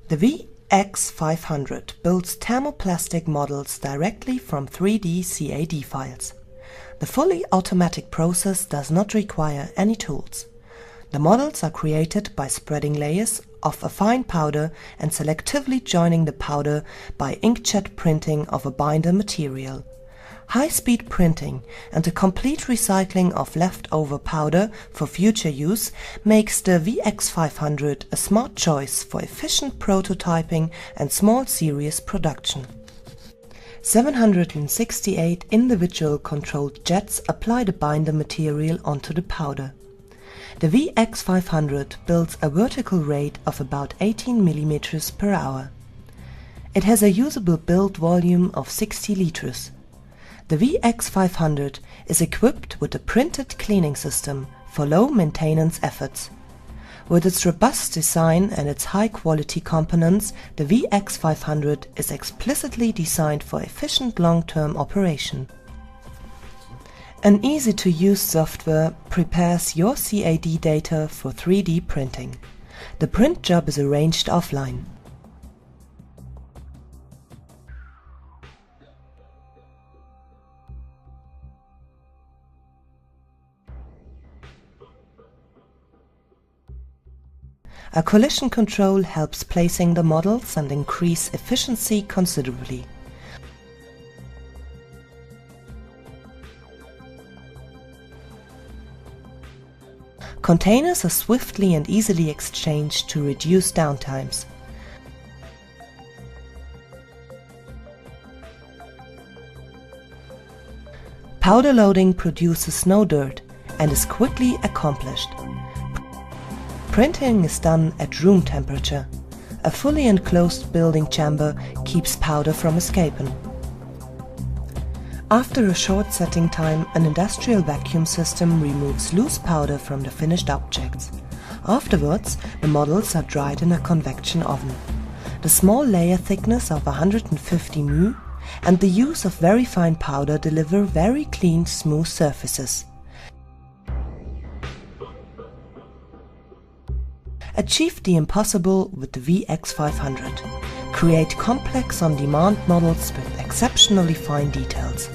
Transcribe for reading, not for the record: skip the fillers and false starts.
The VX500 builds thermoplastic models directly from 3D CAD files. The fully automatic process does not require any tools. The models are created by spreading layers of a fine powder and selectively joining the powder by inkjet printing of a binder material. High-speed printing and the complete recycling of leftover powder for future use makes the VX500 a smart choice for efficient prototyping and small series production. 768 individual controlled jets apply the binder material onto the powder. The VX500 builds a vertical rate of about 18 mm per hour. It has a usable build volume of 60 liters. The VX500 is equipped with a printed cleaning system for low maintenance efforts. With its robust design and its high-quality components, the VX500 is explicitly designed for efficient long-term operation. An easy-to-use software prepares your CAD data for 3D printing. The print job is arranged offline. A collision control helps placing the models and increase efficiency considerably. Containers are swiftly and easily exchanged to reduce downtimes. Powder loading produces no dirt and is quickly accomplished. Printing is done at room temperature. A fully enclosed building chamber keeps powder from escaping. After a short setting time, an industrial vacuum system removes loose powder from the finished objects. Afterwards, the models are dried in a convection oven. The small layer thickness of 150 μ and the use of very fine powder deliver very clean, smooth surfaces. Achieve the impossible with the VX500. Create complex on-demand models with exceptionally fine details.